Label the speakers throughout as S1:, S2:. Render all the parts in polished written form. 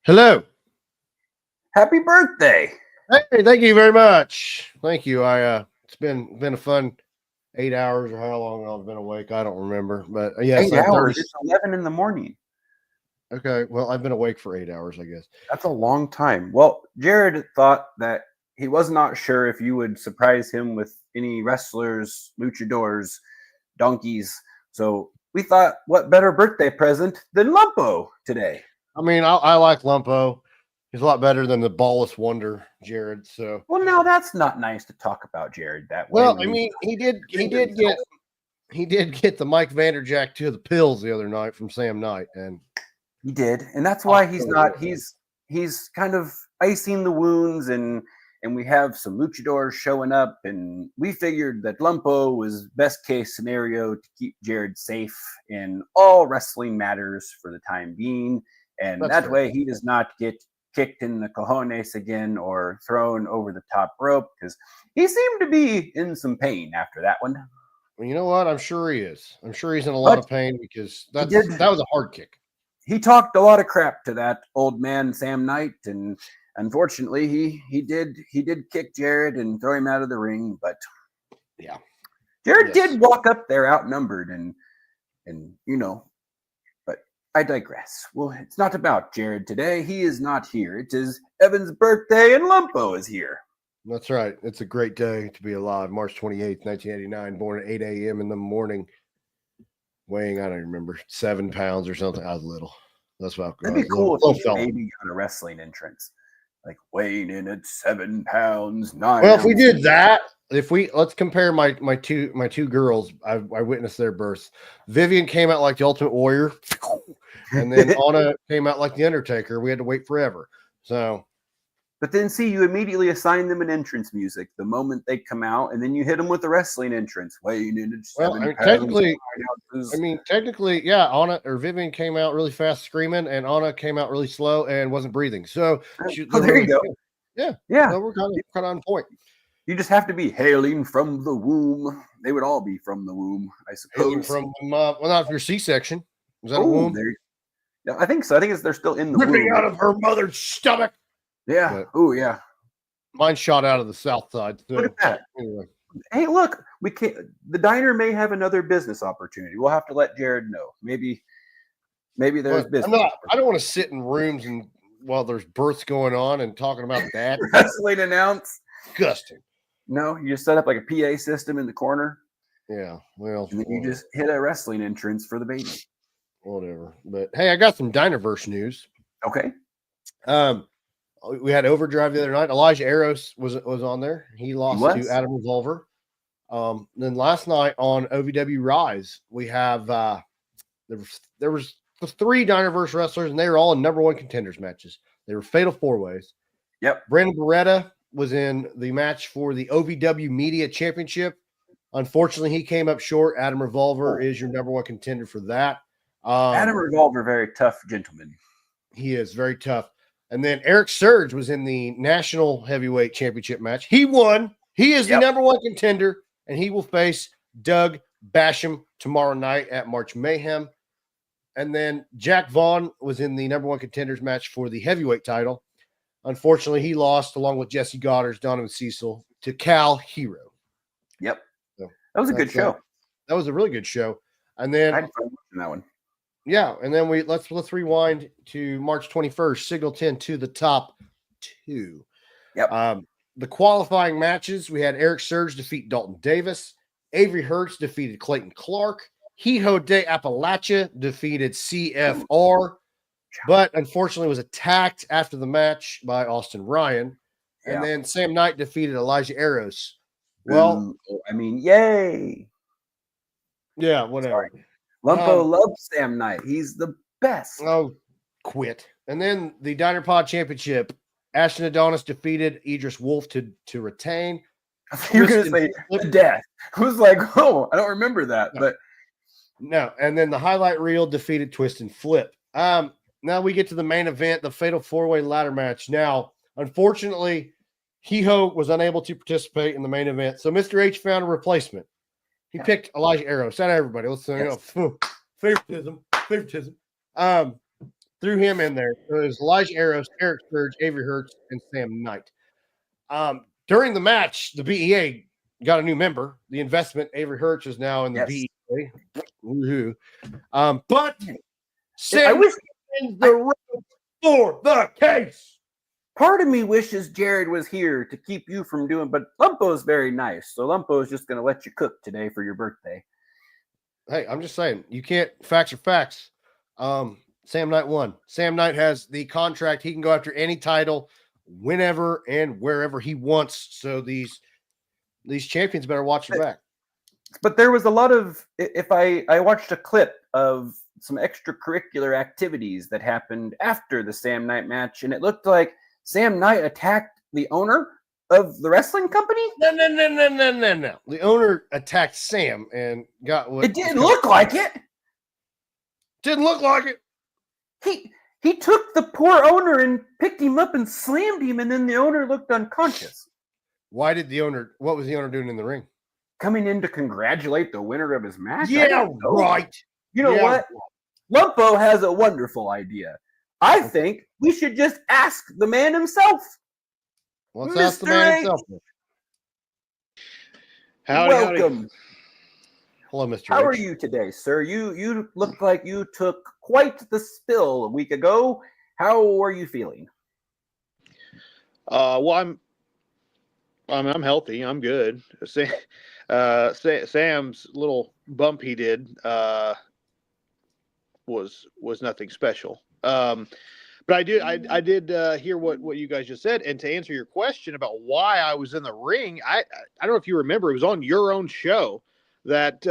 S1: Hello.
S2: Happy birthday.
S1: Hey, thank you very much. Thank you. It's been a fun 8 hours or how long I've been awake. I don't remember, but yes,
S2: 8 hours. It's 11 in the morning.
S1: Okay, well, I've been awake for 8 hours, I guess.
S2: That's a long time. Well, Jared thought that he was not sure if you would surprise him with any wrestlers, luchadors, donkeys. So we thought, what better birthday present than Lumpo today?
S1: I mean, I like Lumpo. He's a lot better than the ballless wonder, Jared. So,
S2: well, now that's not nice to talk about Jared that way.
S1: Well, I mean, he did get the Mike Vanderjack to the pills the other night from Sam Knight, and
S2: he did, and that's why he's kind of icing the wounds, and we have some luchadors showing up, and we figured that Lumpo was best case scenario to keep Jared safe in all wrestling matters for the time being, and that way he does not get kicked in the cojones again or thrown over the top rope, because he seemed to be in some pain after that one.
S1: Well, you know what? I'm sure he is. I'm sure he's in a lot of pain because that was a hard kick.
S2: He talked a lot of crap to that old man Sam Knight, and unfortunately he did kick Jared and throw him out of the ring. But
S1: yeah,
S2: Jared did walk up there outnumbered, and you know. But I digress. Well, it's not about Jared today. He is not here. It is Evan's birthday, and Lumpo is here.
S1: That's right. It's a great day to be alive. March 28th, 1989, born at 8 a.m. in the morning. Weighing, I don't remember, 7 pounds or something. I was little. That's what
S2: That'd be cool if he maybe got a wrestling entrance, like weighing in at 7 pounds 9.
S1: Well, if we did that, let's compare my two girls. I witnessed their births. Vivian came out like the Ultimate Warrior, and then Anna came out like the Undertaker. We had to wait forever. So.
S2: But then, see, you immediately assign them an entrance music the moment they come out, and then you hit them with the wrestling entrance. Weighing in at 7 pounds.
S1: Technically, yeah, Anna or Vivian came out really fast screaming, and Anna came out really slow and wasn't breathing. So,
S2: there you go.
S1: Yeah. So we're kind of on point.
S2: You just have to be hailing from the womb. They would all be from the womb, I suppose.
S1: Well, not if you're C-section. Is that a womb?
S2: Yeah, I think so. I think they're still in the womb.
S1: Ripping out of her mother's stomach.
S2: Yeah. Oh, yeah.
S1: Mine shot out of the south side. So.
S2: Look at that.
S1: Anyway.
S2: Hey, look, we can't. The diner may have another business opportunity. We'll have to let Jared know. Maybe there's business.
S1: I don't want to sit in rooms and while there's births going on and talking about that.
S2: Wrestling announce.
S1: Disgusting.
S2: No, you just set up like a PA system in the corner.
S1: Yeah. Well,
S2: and then you just hit a wrestling entrance for the baby.
S1: Whatever. But hey, I then Dinerverse news.
S2: Okay.
S1: We had Overdrive the other night. Elijah Eros was on there. He lost to Adam Revolver. Then last night on OVW Rise, we have there was the 3 Dinerverse wrestlers, and they were all in number 1 contenders matches. They were fatal 4-ways.
S2: Yep.
S1: Brandon Beretta was in the match for the OVW Media Championship. Unfortunately, he came up short. Adam Revolver is your number 1 contender for that.
S2: Adam Revolver, very tough gentleman.
S1: He is very tough. And then Eric Surge was in the National Heavyweight Championship match. He won. He is the number 1 contender, and he will face Doug Basham tomorrow night at March Mayhem. And then Jack Vaughn was in the number 1 contenders match for the heavyweight title. Unfortunately, he lost along with Jesse Goddard, Donovan Cecil to Cal Hero.
S2: Yep. So that was a good show.
S1: That was a really good show. And then
S2: I had fun watching that one.
S1: Yeah, and then let's rewind to March 21st, Signal 10 to the top 2.
S2: Yep.
S1: The qualifying matches, we had Eric Surge defeat Dalton Davis. Avery Hertz defeated Clayton Clark. Hijo de Appalachia defeated CFR, but unfortunately was attacked after the match by Austin Ryan. And then Sam Knight defeated Elijah Eros. Well,
S2: yay.
S1: Yeah, whatever.
S2: Sorry. Lumpo loves Sam Knight. He's the best.
S1: Oh, quit. And then the Diner Pod Championship, Ashton Adonis defeated Idris Wolf to retain.
S2: You're going to say death. I was like, oh, I don't remember that. But
S1: no. And then the highlight reel defeated Twist and Flip. Now we get to the main event, the Fatal 4-Way Ladder match. Now, unfortunately, Hijo was unable to participate in the main event, so Mr. H found a replacement. He picked Elijah Eros. Shout out everybody. Let's say favoritism. threw him in there. So it was Elijah Eros, Eric Sturge, Avery Hertz, and Sam Knight. During the match, the BEA got a new member. The investment, Avery Hertz, is now in the BEA. Woohoo. But Sam in the road for the case.
S2: Part of me wishes Jared was here to keep you from doing, but Lumpo's very nice. So Lumpo is just going to let you cook today for your birthday.
S1: Hey, I'm just saying, you can't facts are facts. Sam Knight won. Sam Knight has the contract. He can go after any title whenever and wherever he wants. So these champions better watch your back.
S2: But there was a lot of, if I watched a clip of some extracurricular activities that happened after the Sam Knight match, and it looked like Sam Knight attacked the owner of the wrestling company?
S1: No. The owner attacked Sam and got what...
S2: It didn't look like it.
S1: Didn't look like it.
S2: He took the poor owner and picked him up and slammed him, and then the owner looked unconscious.
S1: What was the owner doing in the ring?
S2: Coming in to congratulate the winner of his match?
S1: Yeah, right.
S2: You know what? Lumpo has a wonderful idea. I think we should just ask the man himself.
S1: Let's ask the man himself.
S2: Welcome.
S1: Hello, Mr.
S2: How are you today, sir? You look like you took quite the spill a week ago. How are you feeling?
S3: Well, I'm healthy. I'm good. Sam's little bump he did was nothing special. But I did hear what you guys just said, and to answer your question about why I was in the ring, I don't know if you remember, it was on your own show that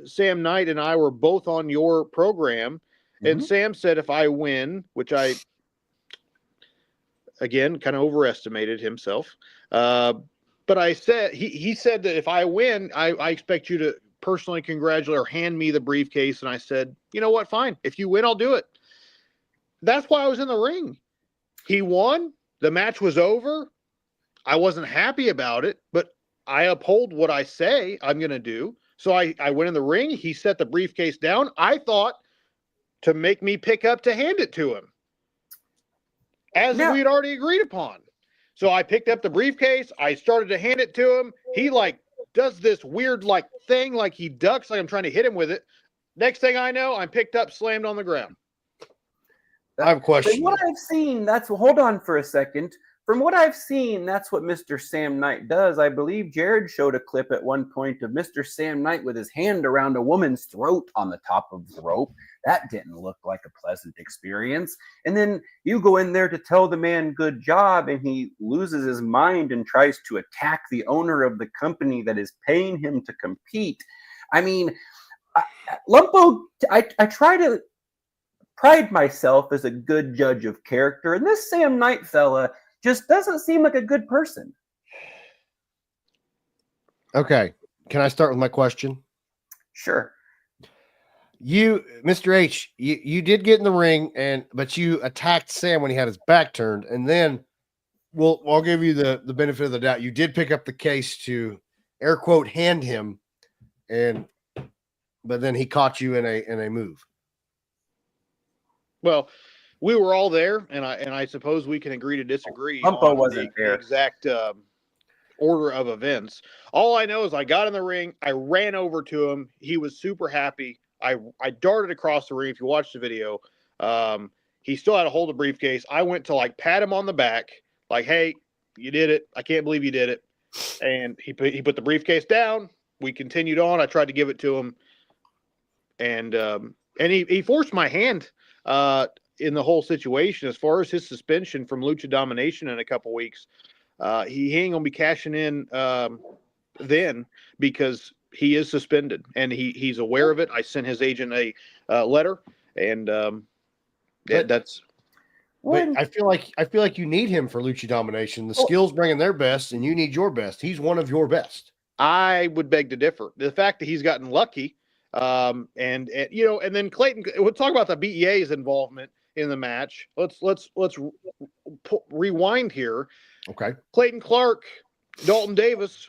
S3: Sam Knight and I were both on your program, and Sam said if I win, which I again kind of overestimated himself, but I said he said that if I win, I expect you to personally congratulate or hand me the briefcase, and I said, you know what, fine, if you win, I'll do it. That's why I was in the ring. He won. The match was over. I wasn't happy about it, but I uphold what I say I'm going to do. So I went in the ring. He set the briefcase down. I thought to make me pick up to hand it to him, as we'd already agreed upon. So I picked up the briefcase. I started to hand it to him. He does this weird thing, like he ducks, like I'm trying to hit him with it. Next thing I know, I'm picked up, slammed on the ground.
S1: I have a question.
S2: From what I've seen, hold on for a second. From what I've seen, that's what Mr. Sam Knight does. I believe Jared showed a clip at one point of Mr. Sam Knight with his hand around a woman's throat on the top of the rope. That didn't look like a pleasant experience. And then you go in there to tell the man good job, and he loses his mind and tries to attack the owner of the company that is paying him to compete. I mean, Lumpo, I try to pride myself as a good judge of character, and this Sam Knight fella just doesn't seem like a good person.
S1: Okay. Can I start with my question?
S2: Sure.
S1: You, Mr. H, you did get in the ring, but you attacked Sam when he had his back turned, and then I'll give you the benefit of the doubt. You did pick up the case to air quote hand him, but then he caught you in a move.
S3: Well, we were all there, and I suppose we can agree to disagree
S2: on wasn't
S3: the exact order of events. All I know is I got in the ring, I ran over to him. He was super happy. I darted across the ring. If you watch the video, he still had a hold of the briefcase. I went to pat him on the back, hey, you did it. I can't believe you did it. And he put the briefcase down. We continued on. I tried to give it to him, and he forced my hand in the whole situation. As far as his suspension from Lucha Domination in a couple weeks, he ain't gonna be cashing in then, because he is suspended and he's aware of it. I sent his agent a letter, and that's.
S1: But I feel like you need him for Lucha Domination. The skills bringing their best, and you need your best. He's one of your best.
S3: I would beg to differ. The fact that he's gotten lucky, and then Clayton. We'll talk about the BEA's involvement in the match. Let's rewind here.
S1: Okay.
S3: Clayton Clark, Dalton Davis,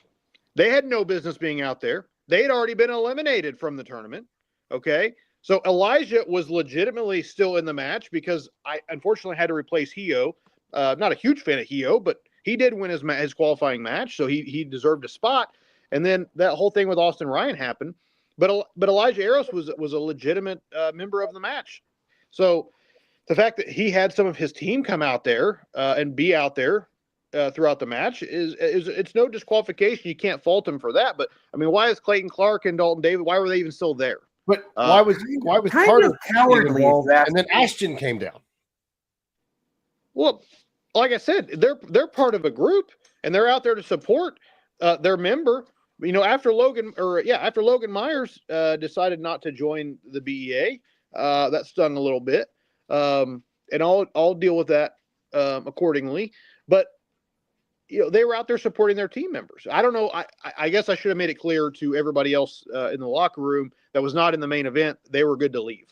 S3: they had no business being out there. They had already been eliminated from the tournament. Okay. So Elijah was legitimately still in the match because I unfortunately had to replace Hio. Not a huge fan of Hio, but he did win his qualifying match, so he deserved a spot. And then that whole thing with Austin Ryan happened, but Elijah Eros was a legitimate member of the match. So the fact that he had some of his team come out there and be out there throughout the match is it's no disqualification. You can't fault him for that. But I mean, why is Clayton Clark and Dalton David? Why were they even still there?
S1: But why was
S2: kind
S1: Carter
S2: of cowardly
S1: involved,
S2: that-
S1: and then Ashton came down?
S3: Well, like I said, they're part of a group and they're out there to support their member. You know, after Logan Myers decided not to join the BEA, that stung a little bit, and I'll deal with that accordingly. But you know, they were out there supporting their team members. I don't know. I guess I should have made it clear to everybody else in the locker room that was not in the main event. They were good to leave.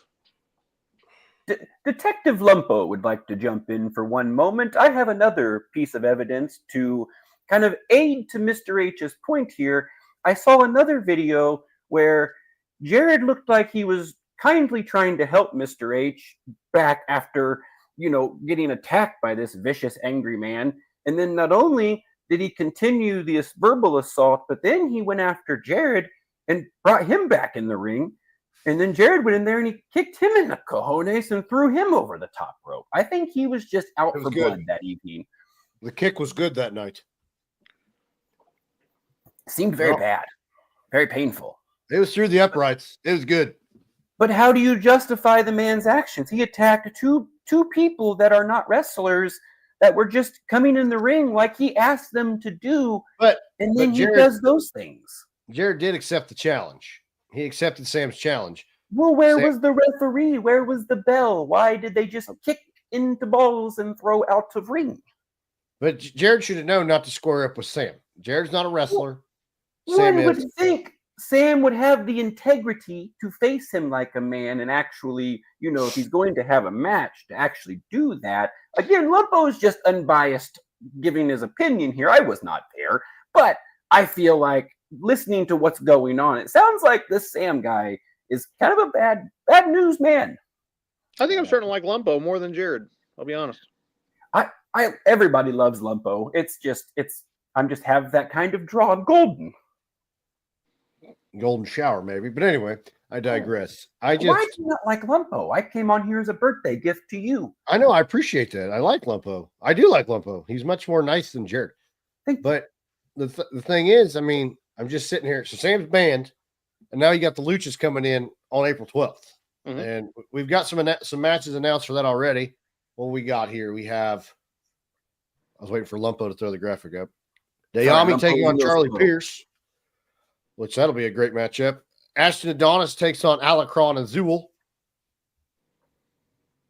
S2: Detective Lumpo would like to jump in for one moment. I have another piece of evidence to kind of aid to Mr. H's point here. I saw another video where Jared looked like he was kindly trying to help Mr. H back after, getting attacked by this vicious, angry man. And then not only did he continue the verbal assault, but then he went after Jared and brought him back in the ring. And then Jared went in there and he kicked him in the cojones and threw him over the top rope. I think he was just out for blood that evening.
S1: The kick was good that night.
S2: Seemed very bad, very painful.
S1: It was through the uprights. It was good.
S2: But how do you justify the man's actions? He attacked two people that are not wrestlers that were just coming in the ring like he asked them to do. And then he does those things.
S1: Jared did accept the challenge. He accepted Sam's challenge.
S2: Well, where was the referee? Where was the bell? Why did they just kick into balls and throw out of ring?
S1: But Jared should have known not to square up with Sam. Jared's not a wrestler.
S2: One would think Sam would have the integrity to face him like a man and actually, if he's going to have a match, to actually do that. Again, Lumpo is just unbiased giving his opinion here. I was not there, but I feel like listening to what's going on, it sounds like this Sam guy is kind of a bad news man.
S3: I think I'm starting to like Lumpo more than Jared. I'll be honest.
S2: Everybody loves Lumpo. I'm just have that kind of draw
S1: golden shower maybe, but anyway, I digress.
S2: Why do you not like Lumpo? I came on here as a birthday gift to you.
S1: I know, I appreciate that. I like Lumpo. I do like Lumpo. He's much more nice than Jared. But the thing is, I mean, I'm just sitting here. So Sam's banned, and now you got the Luchas coming in on April 12th. Mm-hmm. And we've got some matches announced for that already. What we got here? We have, I was waiting for Lumpo to throw the graphic up. Dayami taking on Charlie Pierce, which that'll be a great matchup. Ashton Adonis takes on Alacron and Zool.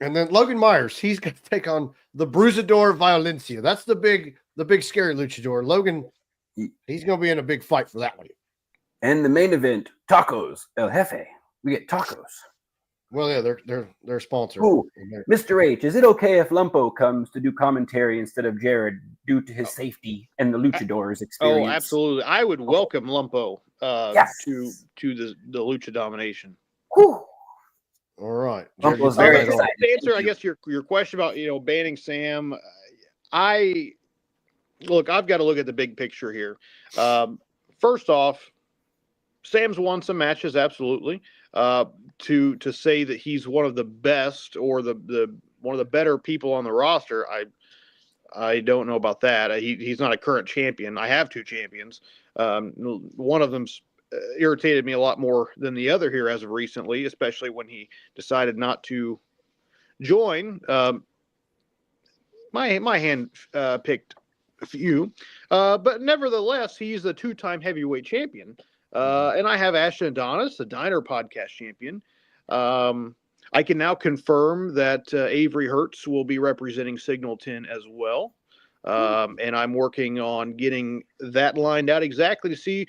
S1: And then Logan Myers, he's going to take on the Bruisador Violencia. That's the big scary luchador. Logan, he's going to be in a big fight for that one.
S2: And the main event, Tacos El Jefe. We get tacos.
S1: Well, yeah, they're sponsored.
S2: Ooh, Mr. H, is it okay if Lumpo comes to do commentary instead of Jared due to his safety and the luchador's experience?
S3: Oh, absolutely. I would welcome Lumpo to the lucha domination.
S2: Whew.
S1: All right.
S2: Lumpo's very excited.
S3: To answer, I guess, your question about banning Sam, I've got to look at the big picture here. First off, Sam's won some matches, absolutely. To say that he's one of the best or the one of the better people on the roster, I don't know about that. He's not a current champion. I have two champions. One of them's irritated me a lot more than the other here as of recently, especially when he decided not to join. My hand picked a few, but nevertheless, he's the two-time heavyweight champion. And I have Ashton Adonis, the Diner podcast champion. I can now confirm that Avery Hertz will be representing Signal 10 as well. And I'm working on getting that lined out exactly to see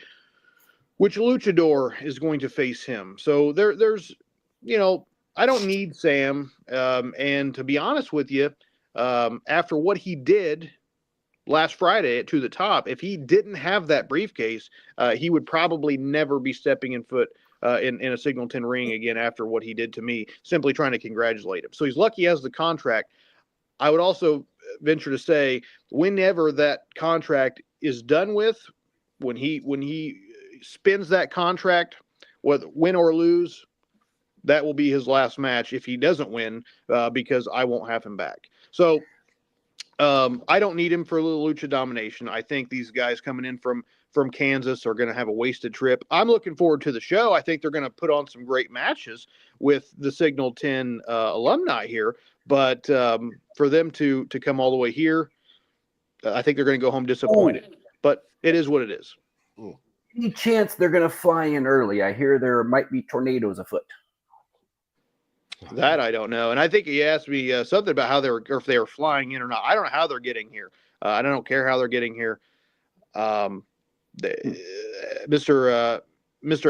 S3: which luchador is going to face him. So there's, I don't need Sam. And to be honest with you, after what he did last Friday at To the Top, if he didn't have that briefcase, he would probably never be stepping in foot in a Singleton ring again after what he did to me, simply trying to congratulate him. So he's lucky he has the contract. I would also venture to say, whenever that contract is done with, when he spins that contract, whether win or lose, that will be his last match if he doesn't win, because I won't have him back. So I don't need him for a little lucha domination. I think these guys coming in from Kansas are going to have a wasted trip. I'm looking forward to the show. I think they're going to put on some great matches with the Signal 10 alumni here. But for them to come all the way here, I think they're going to go home disappointed. But it is what it is.
S2: Any chance they're going to fly in early? I hear there might be tornadoes afoot.
S3: That I don't know. And I think he asked me something about how if they were flying in or not. I don't know how they're getting here. I don't care how they're getting here. Mr.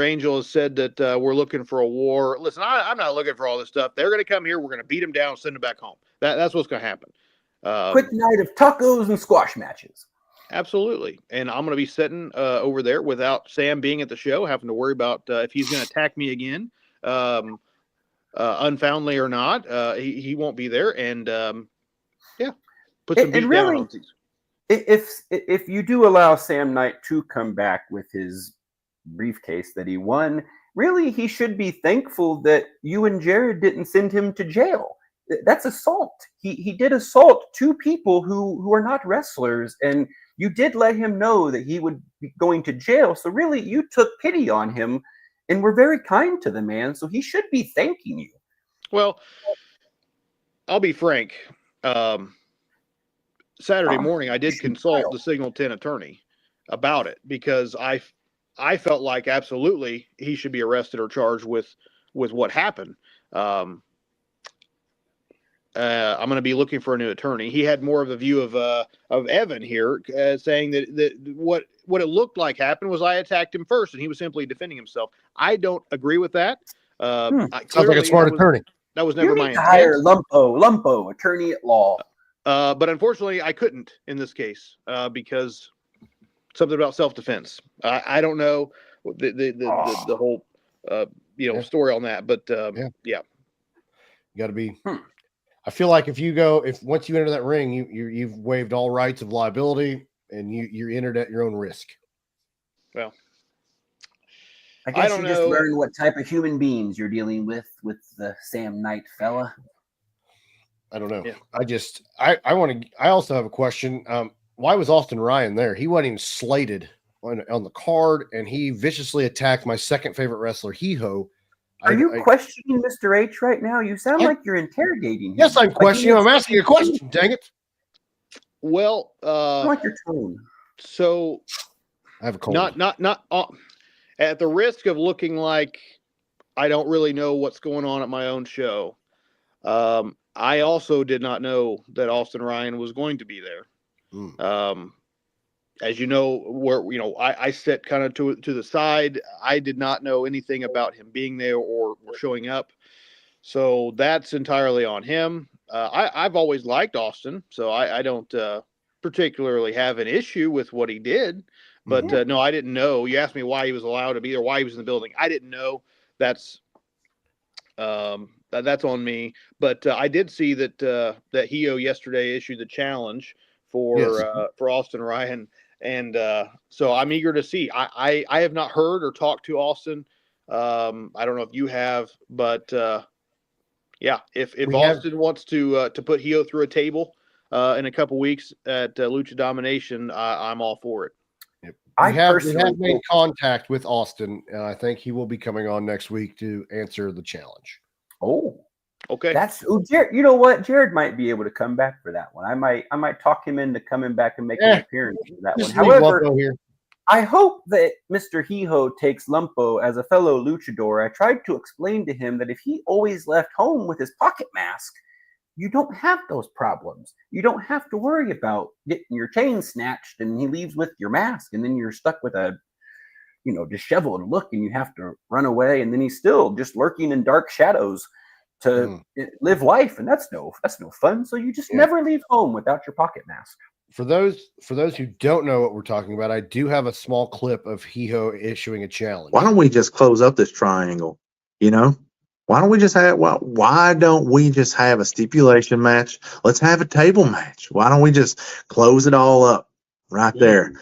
S3: Angel has said that we're looking for a war. Listen, I'm not looking for all this stuff. They're going to come here. We're going to beat them down, send them back home. That's what's going to happen.
S2: Quick night of tacos and squash matches.
S3: Absolutely. And I'm going to be sitting over there without Sam being at the show, having to worry about if he's going to attack me again, unfoundly or not. He won't be there. And put some beat down on these.
S2: If you do allow Sam Knight to come back with his briefcase that he won, really he should be thankful that you and Jared didn't send him to jail. That's assault. He did assault two people who are not wrestlers, and you did let him know that he would be going to jail. So really you took pity on him and were very kind to the man. So he should be thanking you.
S3: Well, I'll be frank. Saturday morning, I did consult the Signal 10 attorney about it because I felt like absolutely he should be arrested or charged with what happened. I'm going to be looking for a new attorney. He had more of a view of Evan here, saying that what it looked like happened was I attacked him first, and he was simply defending himself. I don't agree with that.
S1: Sounds like a smart attorney.
S3: That was never my intent.
S2: Hire Lumpo, attorney at law.
S3: But unfortunately, I couldn't in this case because something about self-defense. I don't know the whole story on that, but yeah. You
S1: got to be. I feel like if once you enter that ring, you've waived all rights of liability and you're entered at your own risk.
S3: Well,
S2: I guess you just learn what type of human beings you're dealing with the Sam Knight fella.
S1: I don't know.
S3: Yeah.
S1: I also have a question. Why was Austin Ryan there? He wasn't even slated on the card, and he viciously attacked my second favorite wrestler, Hee-Ho.
S2: Are you questioning Mr. H right now? You sound like you're interrogating him.
S1: Yes, I'm questioning. I'm asking a question. Dang it.
S3: Well,
S2: I like your tone.
S3: So
S1: I have a cold.
S3: Not at the risk of looking like I don't really know what's going on at my own show. I also did not know that Austin Ryan was going to be there. As you know, I sit kind of to the side. I did not know anything about him being there or showing up. So that's entirely on him. I've always liked Austin, so I don't particularly have an issue with what he did. But no, I didn't know. You asked me why he was allowed to be there, why he was in the building. I didn't know. That's on me. But I did see that Heo yesterday issued the challenge for Austin Ryan. And so I'm eager to see. I have not heard or talked to Austin. I don't know if you have, but if Austin wants to put Heo through a table in a couple weeks at Lucha Domination, I'm all for it.
S1: Yep. We have made contact with Austin. I think he will be coming on next week to answer the challenge.
S2: Oh,
S3: okay.
S2: Jared, you know what? Jared might be able to come back for that one. I might talk him into coming back and making an appearance for that one. However, I hope that Mr. Hee-Ho takes Lumpo as a fellow luchador. I tried to explain to him that if he always left home with his pocket mask, you don't have those problems. You don't have to worry about getting your chain snatched and he leaves with your mask and then you're stuck with a disheveled look and you have to run away and then he's still just lurking in dark shadows to live life, and that's no fun. So you just never leave home without your pocket mask.
S1: for those who don't know what we're talking about, I do have a small clip of Hijo issuing a challenge.
S4: Why don't we just close up this triangle? You know, why don't we just have a stipulation match? Let's have a table match. Why don't we just close it all up right there?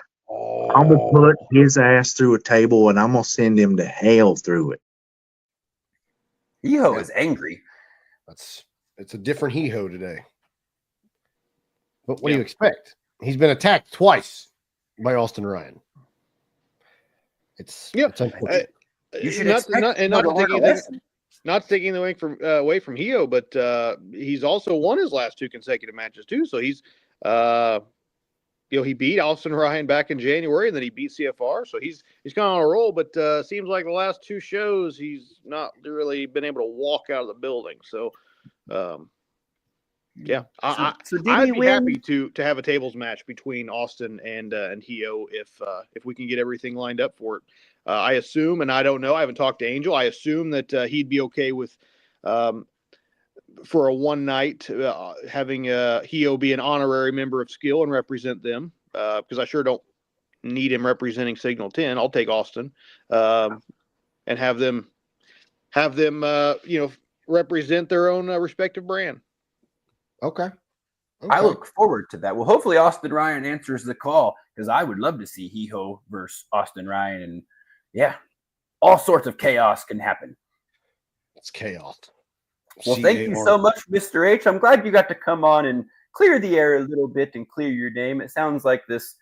S4: I'm gonna put his ass through a table and I'm gonna send him to hell through it.
S2: Hijo is angry.
S1: It's a different Hijo today. But what do you expect? He's been attacked twice by Austin Ryan. It's unfortunate.
S2: You should
S3: not taking away from Hijo, but he's also won his last 2 consecutive matches too. So he's he beat Austin Ryan back in January, and then he beat CFR. So he's kind of on a roll, but seems like the last 2 shows he's not really been able to walk out of the building. So I'd be happy to have a tables match between Austin and Hijo if we can get everything lined up for it. I assume, and I don't know, I haven't talked to Angel. I assume that he'd be okay with for a one night having Hijo be an honorary member of Skill and represent them, because I sure don't need him representing Signal 10. I'll take Austin and have them represent their own respective brand.
S1: Okay.
S2: I look forward to that. Well, hopefully Austin Ryan answers the call, because I would love to see Hijo versus Austin Ryan. And all sorts of chaos can happen.
S1: It's chaos.
S2: Well, thank you so much, Mr. H. I'm glad you got to come on and clear the air a little bit and clear your name. It sounds like this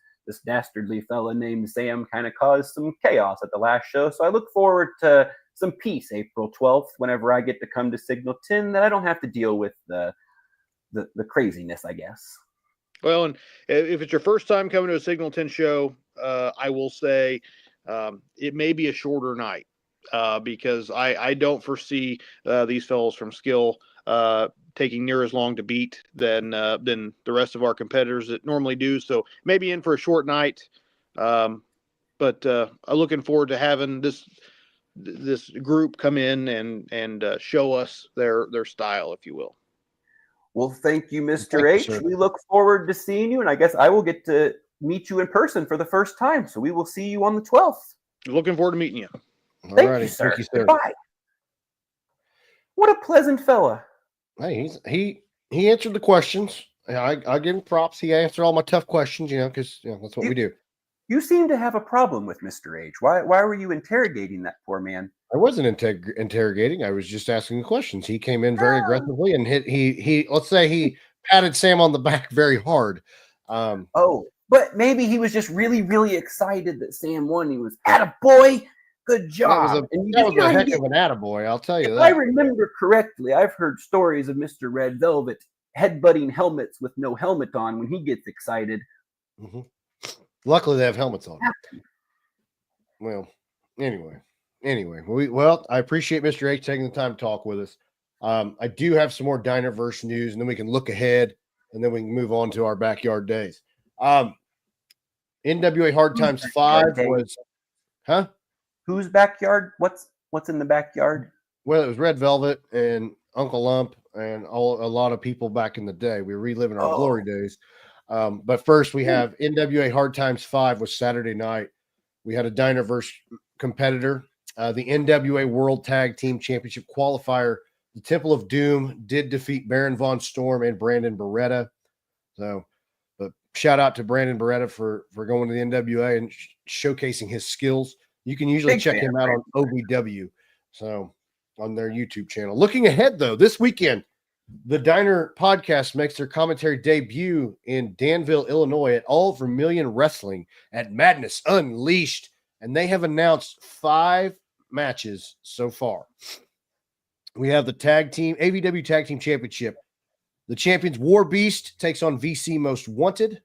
S2: dastardly fella named Sam kind of caused some chaos at the last show. So I look forward to some peace April 12th whenever I get to come to Signal 10, that I don't have to deal with the craziness, I guess.
S3: Well, and if it's your first time coming to a Signal 10 show, I will say it may be a shorter night because I don't foresee these fellows from Skill taking near as long to beat than the rest of our competitors that normally do. So maybe in for a short night, but I'm looking forward to having this group come in and show us their style, if you will.
S2: Well, thank you, Mr. H. We look forward to seeing you, and I guess I will get to meet you in person for the first time. So we will see you on the 12th.
S3: Looking forward to meting you.
S2: Thank you, sir. Goodbye. What a pleasant fella.
S1: Hey, he answered the questions. I give him props. He answered all my tough questions, because that's what we do.
S2: You seem to have a problem with Mr. H. Why were you interrogating that poor man?
S1: I wasn't interrogating. I was just asking questions. He came in very aggressively and he let's say he patted Sam on the back very hard.
S2: But maybe he was just really, really excited that Sam won. He was, "Attaboy, good job."
S1: That was a heck of an attaboy, I'll tell you that.
S2: If I remember correctly, I've heard stories of Mr. Red Velvet headbutting helmets with no helmet on when he gets excited.
S1: Mm-hmm. Luckily, they have helmets on. Well, anyway, I appreciate Mr. H taking the time to talk with us. I do have some more Dinerverse news, and then we can look ahead, and then we can move on to our backyard days. NWA Hard Times 5 was,
S2: Whose backyard? What's in the backyard?
S1: Well, it was Red Velvet and Uncle Lump and a lot of people back in the day. We were reliving our glory days. But first, we have NWA Hard Times 5 was Saturday night. We had a Dinerverse competitor, the NWA World Tag Team Championship qualifier. The Temple of Doom did defeat Baron Von Storm and Brandon Beretta. So, but shout out to Brandon Beretta for going to the NWA and showcasing his skills. You can usually check him out on OVW, so on their YouTube channel. Looking ahead, though, this weekend, the Diner podcast makes their commentary debut in Danville, Illinois at All Vermilion Wrestling at Madness Unleashed. And they have announced 5 matches so far. We have the AVW Tag Team Championship. The champions War Beast takes on VC Most Wanted.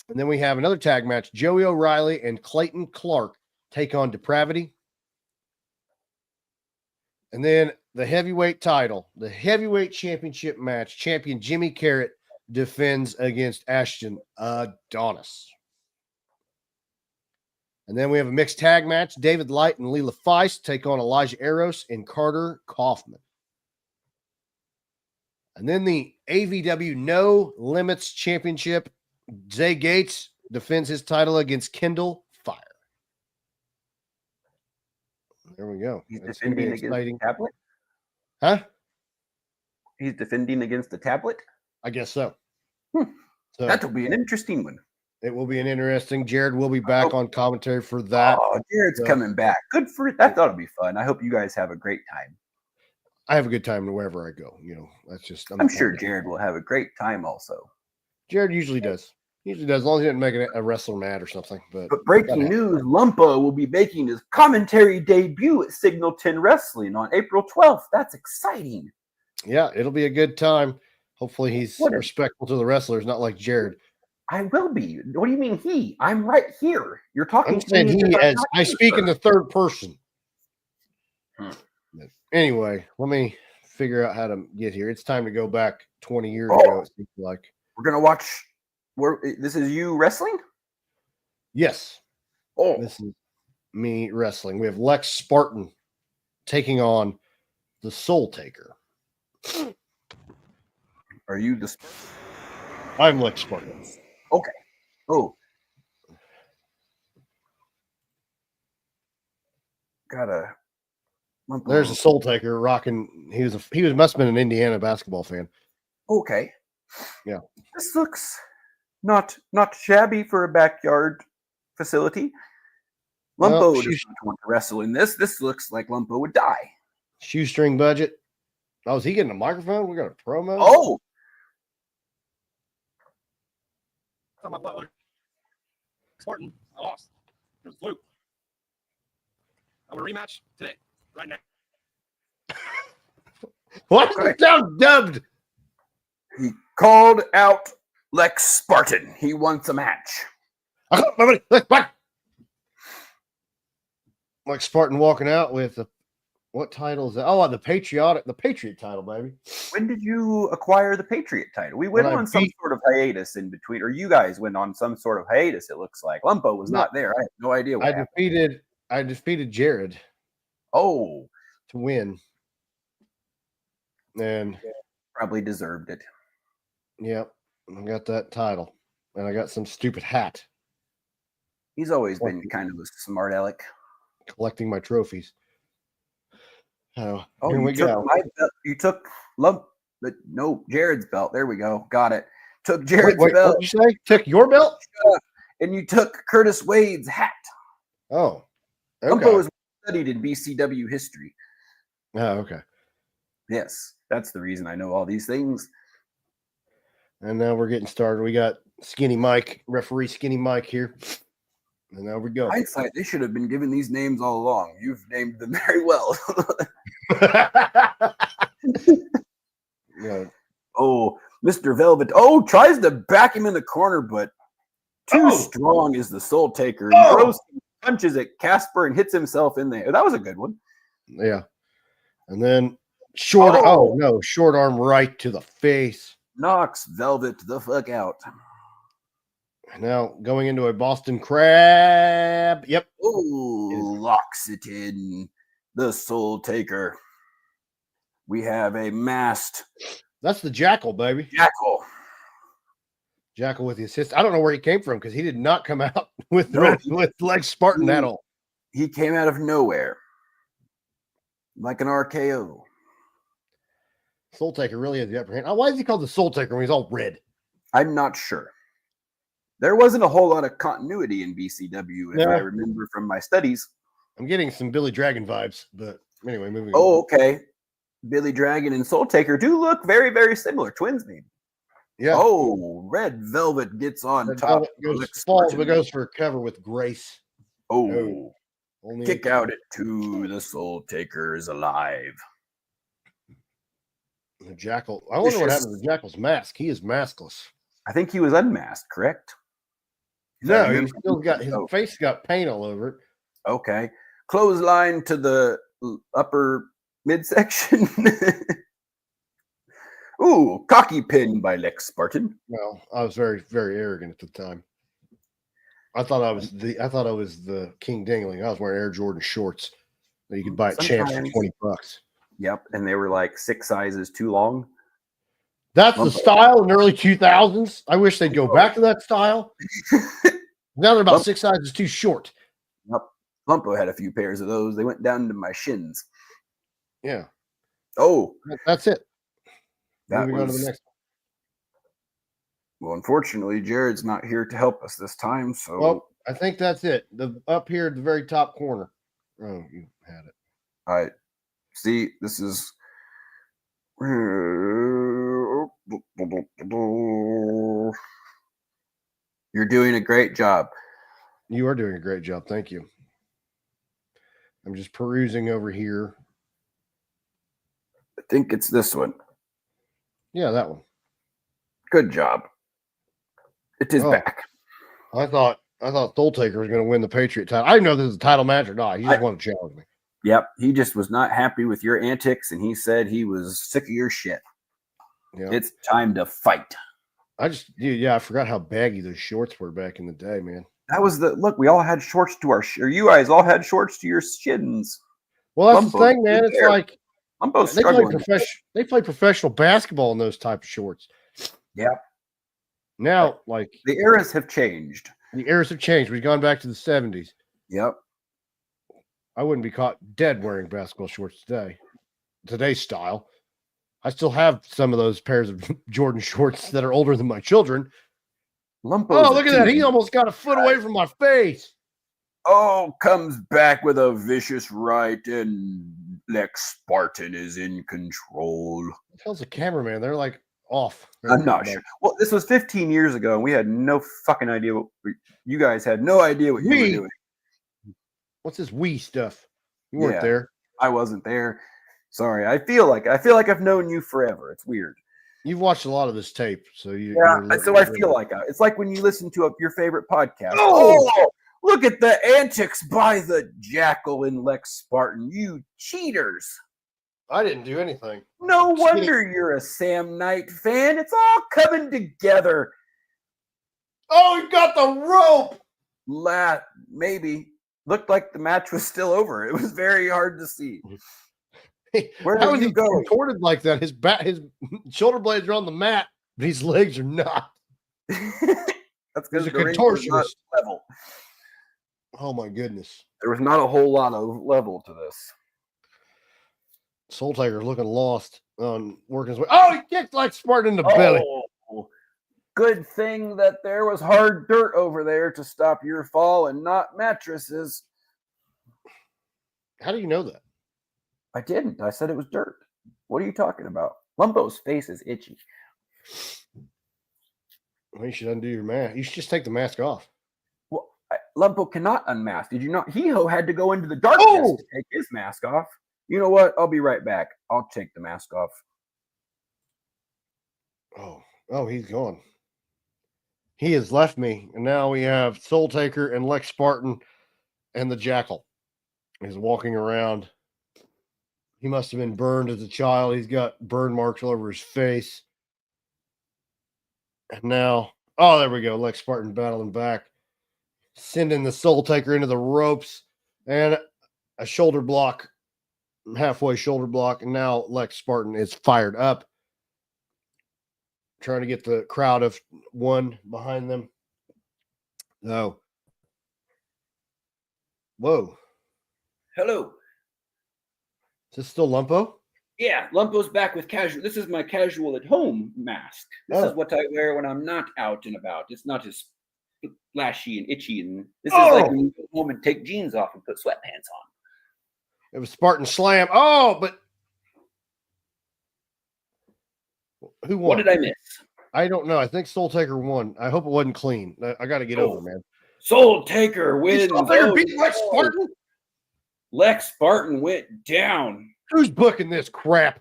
S1: And then we have another tag match. Joey O'Reilly and Clayton Clark take on Depravity. And then the heavyweight title, the heavyweight championship match, champion Jimmy Carrot defends against Ashton Adonis. And then we have a mixed tag match. David Light and Leela Feist take on Elijah Eros and Carter Kaufman. And then the AVW No Limits Championship. Zay Gates defends his title against Kendall Fire. There we go.
S2: He's
S1: It's going to be
S2: defending against
S1: exciting.
S2: the tablet?
S1: Huh?
S2: He's defending against the tablet?
S1: I guess so.
S2: Hmm.
S1: So
S2: That'll be an interesting one.
S1: it will be an interesting. Jared will be back on commentary for that.
S2: Oh, Jared's coming back. Good for it. That ought to be fun. I hope you guys have a great time.
S1: I have a good time wherever I go. You know, that's just.
S2: I'm sure Jared will have a great time also.
S1: Jared usually does. As long as he didn't make a wrestler mad or something. But
S2: breaking news, Lumpo will be making his commentary debut at Signal 10 Wrestling on April 12th. That's exciting.
S1: Yeah, it'll be a good time. Hopefully he's respectful to the wrestlers, not like Jared.
S2: I will be. What do you mean he? I'm right here. You're talking
S1: to me. He as I speak in the third person. Anyway, let me figure out how to get here. It's time to go back 20 years ago, it seems like.
S2: We're going to watch. This is you wrestling?
S1: Yes.
S2: Oh.
S1: This is me wrestling. We have Lex Spartan taking on the Soul Taker.
S2: Are you the...
S1: I'm Lex Spartan.
S2: Okay. Oh.
S1: There's a Soul Taker rocking. He must have been an Indiana basketball fan.
S2: Okay.
S1: Yeah.
S2: This looks not shabby for a backyard facility. Lumpo does not want to wrestle in this. This looks like Lumpo would die.
S1: Shoestring budget. Oh, is he getting a microphone? We got a promo.
S2: Oh.
S5: My butler. Spartan, I lost. It was fluke. I'm a rematch today, right now.
S1: What? Okay. Down dubbed.
S2: He called out Lex Spartan. He wants a match.
S1: Lex Spartan walking out with what title is that? Oh, the Patriot title, baby.
S2: When did you acquire the Patriot title? We went on some sort of hiatus in between, or you guys went on some sort of hiatus, it looks like. Lumpo was not there. I have no idea what happened.
S1: I defeated Jared.
S2: Oh.
S1: To win. And
S2: probably deserved it.
S1: Yep. I got that title. And I got some stupid hat.
S2: He's always been kind of a smart aleck.
S1: Collecting my trophies.
S2: Here we go. You took Jared's belt. There we go. Got it. Took Jared's belt.
S1: What did you say? Took your belt?
S2: And you took Curtis Wade's hat.
S1: Oh.
S2: Okay. Lumpo was studied in BCW history.
S1: Oh, okay.
S2: Yes. That's the reason I know all these things.
S1: And now we're getting started. We got Skinny Mike, referee Skinny Mike here. And there we go.
S2: Hindsight, they should have been given these names all along. You've named them very well.
S1: Yeah.
S2: Oh, Mr. Velvet. Oh, tries to back him in the corner, but too strong is the Soul Taker. And throws punches at Casper and hits himself in there. That was a good one.
S1: Yeah. And then short arm right to the face.
S2: Knocks Velvet the fuck out.
S1: Now going into a Boston Crab. Yep.
S2: Oh, locks it in. The Soul Taker. We have a masked.
S1: That's the Jackal, baby. Jackal with the assist. I don't know where he came from because he did not come out with Lex Spartan at all.
S2: He came out of nowhere. Like an RKO.
S1: Soul Taker really has the upper hand. Why is he called the Soul Taker when he's all red?
S2: I'm not sure. There wasn't a whole lot of continuity in BCW, if I remember from my studies.
S1: I'm getting some Billy Dragon vibes, but anyway, moving on.
S2: Oh, okay. Billy Dragon and Soul Taker do look very, very similar. Twins name.
S1: Yeah.
S2: Oh, Red Velvet gets on
S1: Red
S2: top.
S1: Falls, but goes for a cover with grace.
S2: Oh. Kick out at 2. The Soul Taker is alive.
S1: The Jackal. I wonder what happened to the Jackal's mask. He is maskless.
S2: I think he was unmasked, correct?
S1: No, he still got his face got paint all over it.
S2: Okay. Clothesline to the upper midsection. Ooh, cocky pin by Lex Spartan.
S1: Well, I was very, very arrogant at the time. I thought I was the King Dingling. I was wearing Air Jordan shorts that you could buy at Champs for $20.
S2: Yep, and they were like 6 sizes too long.
S1: That's the
S2: Lumpo.
S1: style in the early 2000s. I wish they'd go back to that style. Now they're about 6 sizes too short.
S2: Yep. Lumpo had a few pairs of those. They went down to my shins.
S1: Yeah.
S2: Oh,
S1: That's it.
S2: that
S1: Moving on to the next one.
S2: Well, unfortunately, Jared's not here to help us this time. So,
S1: Well, I think that's it. Up here at the very top corner. Oh, you had it.
S2: all right. See, this is. You're doing a great job.
S1: You are doing a great job. Thank you. I'm just perusing over here.
S2: I think it's this one.
S1: Yeah, that one.
S2: Good job. It is
S1: Oh.
S2: back.
S1: I thought Soul Taker was going to win the Patriot title. I didn't know if this is a title match or not. He just wanted to challenge me.
S2: Yep. He just was not happy with your antics, and he said he was sick of your shit.
S1: Yeah.
S2: It's time to fight.
S1: I forgot how baggy those shorts were back in the day, man.
S2: That was the look. We all had shorts to our or you guys all had shorts to your shins.
S1: Well, that's
S2: Lumpo
S1: the thing, man.
S2: is
S1: It's
S2: there.
S1: like
S2: Lumpo's
S1: they
S2: struggling.
S1: play professional basketball in those type of shorts.
S2: Yep.
S1: Now, like
S2: The eras have changed.
S1: the eras have changed. We've gone back to the 70s.
S2: Yep.
S1: I wouldn't be caught dead wearing basketball shorts today. Today's style. I still have some of those pairs of Jordan shorts that are older than my children.
S2: Lumpo's
S1: Oh, look at that. He almost got a foot away from my face.
S2: comes back with a vicious right, and Lex Spartan is in control.
S1: What the hell's the cameraman? They're like off.
S2: I'm not sure. Well, this was 15 years ago, and we had no fucking idea you guys had no idea what you were doing.
S1: What's this wee stuff? You weren't there.
S2: I wasn't there. Sorry. I feel like I've known you forever. It's weird.
S1: You've watched a lot of this tape, so you.
S2: So I feel like it's like when you listen to your favorite podcast.
S1: Oh!
S2: Look at the antics by the Jackal and Lex Spartan. You cheaters.
S1: I didn't do anything.
S2: No wonder you're a Sam Knight fan. It's all coming together.
S1: Oh, he got the rope.
S2: Maybe. Looked like the match was still over. It was very hard to see. Where
S1: How
S2: are
S1: is
S2: you
S1: he
S2: going?
S1: contorted like that? His shoulder blades are on the mat, but his legs are not.
S2: That's because
S1: He's a
S2: the ring was not
S1: contortionist.
S2: level.
S1: Oh my goodness.
S2: There was not a whole lot of level to this.
S1: Soul Tiger looking lost on working his way. Oh, he kicked like Spartan in the belly.
S2: Good thing that there was hard dirt over there to stop your fall and not mattresses.
S1: How do you know that?
S2: I didn't. I said it was dirt. What are you talking about? Lumpo's face is itchy.
S1: Well, you should undo your mask. You should just take the mask off.
S2: Well, Lumpo cannot unmask. Did you not? He-Ho had to go into the darkness to take his mask off. You know what? I'll be right back. I'll take the mask off.
S1: Oh, he's gone. He has left me, and now we have Soul Taker and Lex Spartan and the Jackal. He's walking around. He must have been burned as a child. He's got burn marks all over his face. And now, there we go. Lex Spartan battling back, sending the Soul Taker into the ropes, and a shoulder block, halfway shoulder block. And now Lex Spartan is fired up, trying to get the crowd of one behind them. No. Whoa.
S2: Hello.
S1: Is this still Lumpo?
S2: Yeah, Lumpo's back with casual. This is my casual at home mask. This is what I wear when I'm not out and about. It's not as flashy and itchy. And this is like when you go home and take jeans off and put sweatpants on.
S1: It was Spartan Slam. Oh, but who won?
S2: What did I miss?
S1: I don't know. I think Soul Taker won. I hope it wasn't clean. I got to get over, man.
S2: Soul Taker wins.
S1: Soul Taker beat Lex Spartan?
S2: Lex Spartan went down.
S1: Who's booking this crap?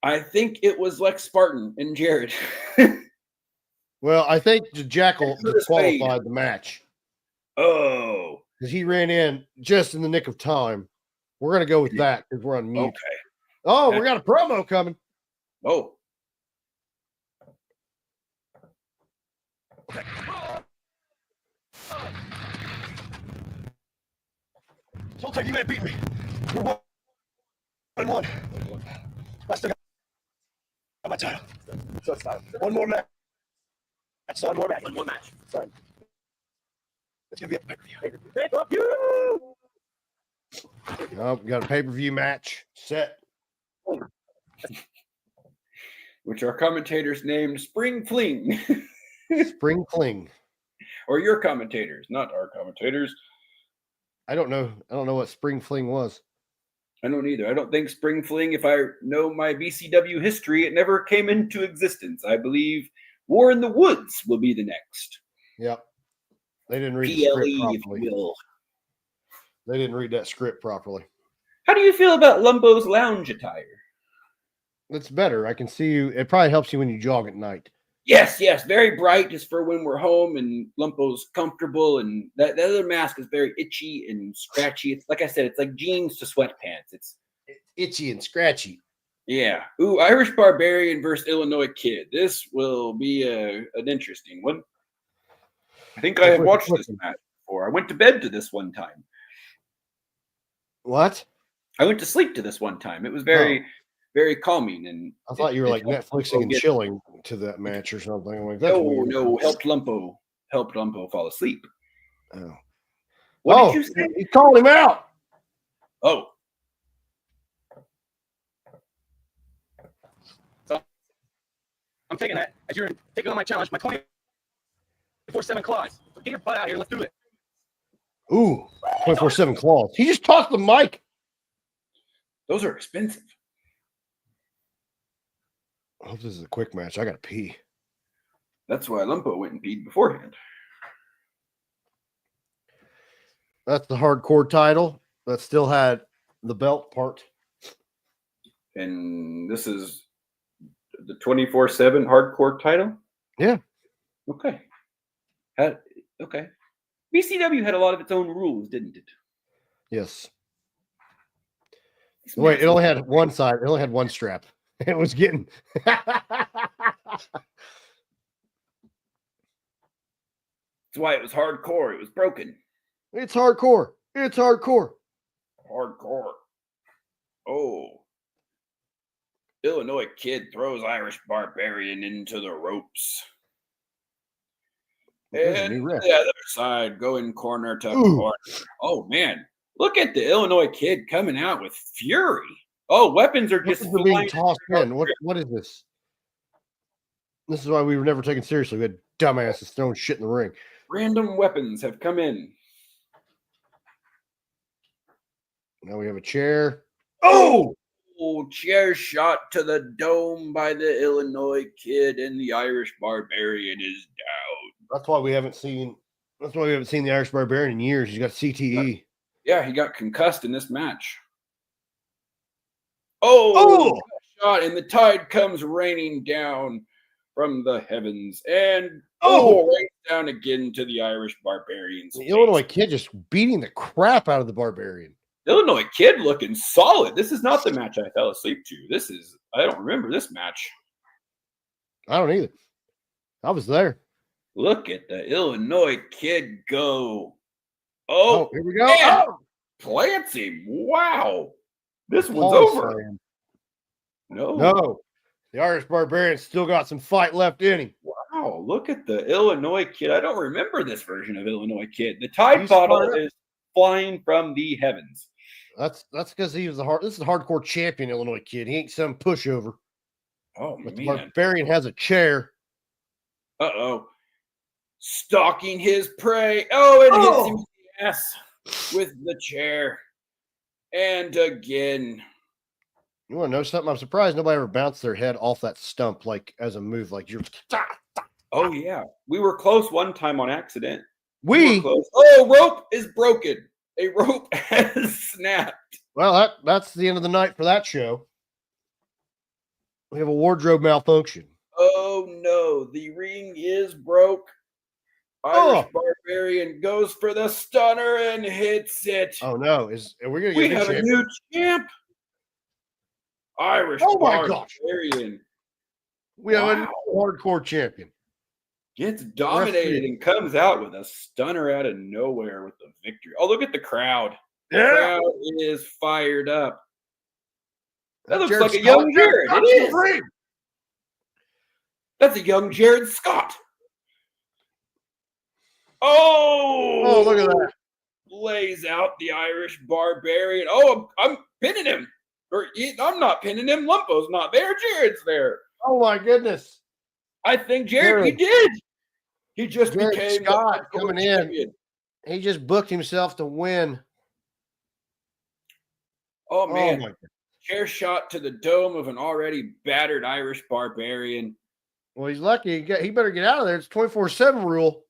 S2: I think it was Lex Spartan and Jared.
S1: Well, I think the Jackal disqualified the match.
S2: Oh.
S1: Because he ran in just in the nick of time. We're going to go with that because we're on mute.
S2: Okay.
S1: Oh, we got a promo coming.
S2: Oh.
S5: Soul Taker, you may have beat me. We're 1-1. I still got my title. So it's one more match. One more match. One more match. Sorry. It's gonna be a pay-per-view. Pay-per-view.
S1: Oh, we got a pay-per-view match set.
S2: Which our commentators named Spring Fling.
S1: Spring Fling.
S2: Or your commentators, not our commentators.
S1: I don't know what Spring Fling was.
S2: I don't either. I don't think Spring Fling, if I know my BCW history, it never came into existence. I believe War in the Woods will be the next.
S1: Yep. They didn't read
S2: PLE,
S1: the script
S2: if
S1: properly.
S2: you will.
S1: They didn't read that script properly.
S2: How do you feel about Lumbo's lounge attire?
S1: It's better. I can see you. It probably helps you when you jog at night.
S2: Yes, very bright, just for when we're home and Lumpo's comfortable. And that other mask is very itchy and scratchy. It's like I said, it's like jeans to sweatpants. It's
S1: itchy and scratchy.
S2: Yeah. Ooh, Irish Barbarian versus Illinois Kid. This will be an interesting one. I think I have watched this match before. I went to bed to this one time.
S1: What?
S2: I went to sleep to this one time. It was very, very calming. And
S1: I thought you were like Netflixing and chilling to that match or something. I'm like, that's weird.
S2: No, helped Lumpo fall asleep.
S1: Oh.
S2: What did you say?
S1: He called him out.
S2: Oh.
S5: I'm taking that as you're taking on my challenge, my 24/7 claws. So get your butt out here. Let's do it.
S1: Ooh, 24/7 claws. He just tossed the mic.
S2: Those are expensive.
S1: I hope this is a quick match. I got to pee.
S2: That's why Lumpo went and peed beforehand.
S1: That's the hardcore title that still had the belt part.
S2: And this is the 24/7 hardcore title?
S1: Yeah.
S2: Okay. Okay. BCW had a lot of its own rules, didn't it?
S1: Yes. Wait, it only had one side. It only had one strap. It was getting.
S2: That's why it was hardcore. It was broken.
S1: It's hardcore. It's hardcore.
S2: Hardcore. Oh. Illinois Kid throws Irish Barbarian into the ropes. And the other side going corner to corner. Oh, man. Look at the Illinois Kid coming out with fury. Oh, weapons are just
S1: being tossed in. What is this? This is why we were never taken seriously. We had dumbasses throwing shit in the ring.
S2: Random weapons have come in.
S1: Now we have a chair.
S2: Oh! Chair shot to the dome by the Illinois Kid, and the Irish Barbarian is down.
S1: That's why we haven't seen the Irish Barbarian in years. He's got CTE.
S2: Yeah, he got concussed in this match. Oh! Shot, and the tide comes raining down from the heavens, and right down again to the Irish Barbarian's
S1: The Illinois Kid just beating the crap out of the Barbarian.
S2: Illinois Kid looking solid. This is not the match I fell asleep to. I don't remember this match.
S1: I don't either. I was there.
S2: Look at the Illinois Kid go.
S1: Oh, here we go.
S2: Plants him. Wow. This one's over.
S1: No. The Irish Barbarian still got some fight left in him.
S2: Wow. Look at the Illinois Kid. I don't remember this version of Illinois Kid. The Tide bottle is flying from the heavens.
S1: That's because he was this is a hardcore champion Illinois Kid. He ain't some pushover.
S2: Oh,
S1: but
S2: man.
S1: The Barbarian has a chair.
S2: Uh-oh. Stalking his prey. Oh, it hits him in the ass with the chair. And again.
S1: You want to know something? I'm surprised nobody ever bounced their head off that stump like as a move. Like you're.
S2: Oh, yeah. We were close one time on accident.
S1: We
S2: were close. Oh, rope is broken. A rope has snapped.
S1: Well, that's the end of the night for that show. We have a wardrobe malfunction.
S2: Oh, no. The ring is broke. Irish Barbarian goes for the stunner and hits it.
S1: Oh, no. We
S2: have a new champ. Irish Barbarian.
S1: We have a new hardcore champion.
S2: Gets dominated and comes out with a stunner out of nowhere with the victory. Oh, look at the crowd. The crowd is fired up. That looks like a young Jared. It is. That's a young Jared Scott. Oh,
S1: look at that.
S2: Lays out the Irish Barbarian. Oh, I'm pinning him. I'm not pinning him. Lumpo's not there. Jared's there.
S1: Oh my goodness.
S2: I think Jared, he did. He just
S1: Jared
S2: became
S1: Scott
S2: the
S1: coming
S2: champion.
S1: in. He just booked himself to win.
S2: Oh man.
S1: my God.
S2: Chair shot to the dome of an already battered Irish Barbarian.
S1: Well, he's lucky. He better get out of there. It's 24/7 rule.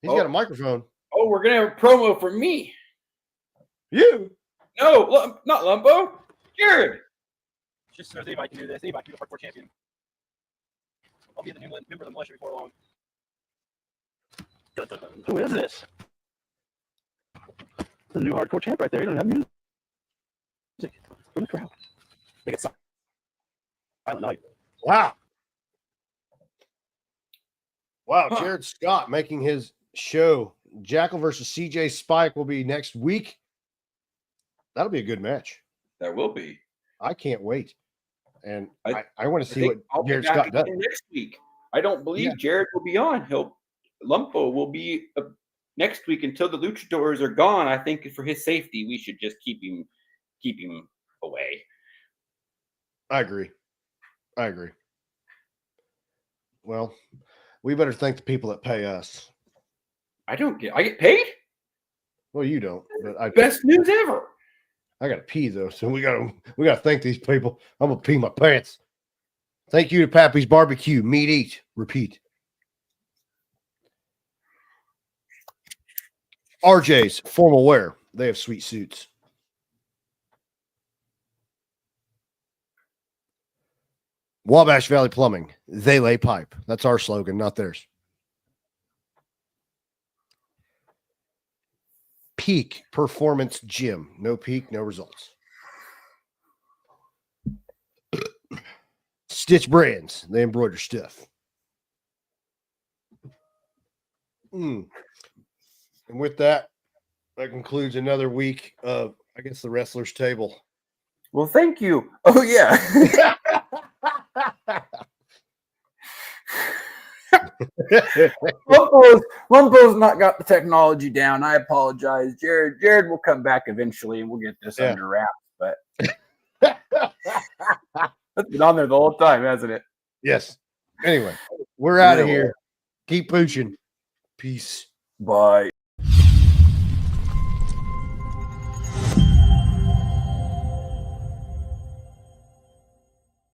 S1: He's got a microphone.
S2: Oh, we're gonna have a promo for me.
S1: You?
S2: No, not Lumpo. Jared.
S5: Just so anybody can do this. Anybody can be the hardcore champion. I'll be the new member of the militia before long. Who is this? The new hardcore champ right there. You don't have music from the crowd. Make it silent night.
S1: Wow. Wow, Jared Scott making his show. Jackal versus CJ Spike will be next week. That'll be a good match.
S2: That will be.
S1: I can't wait. And
S2: I
S1: want to see what Jared Scott does
S2: next week. I don't believe Jared will be on. Lumpo will be next week until the luchadors are gone. I think for his safety, we should just keep him away.
S1: I agree. Well, we better thank the people that pay us.
S2: I get paid?
S1: Well, you don't, but
S2: best news ever.
S1: I gotta pee though, so we gotta thank these people. I'm gonna pee my pants. Thank you to Pappy's Barbecue. Meat, eat, repeat. RJ's Formalwear. They have sweet suits. Wabash Valley Plumbing. They lay pipe. That's our slogan, not theirs. Peak Performance Gym. No peak, no results. Stitch Brands. They embroider stuff. And with that concludes another week of, I guess, the Wrestler's Table.
S2: Well, thank you. Oh, yeah. Lumpo's not got the technology down. I apologize. Jared will come back eventually and we'll get this under wraps, but that's been on there the whole time, hasn't it?
S1: Yes. Anyway, we're out of here. Keep pooching. Peace.
S2: Bye.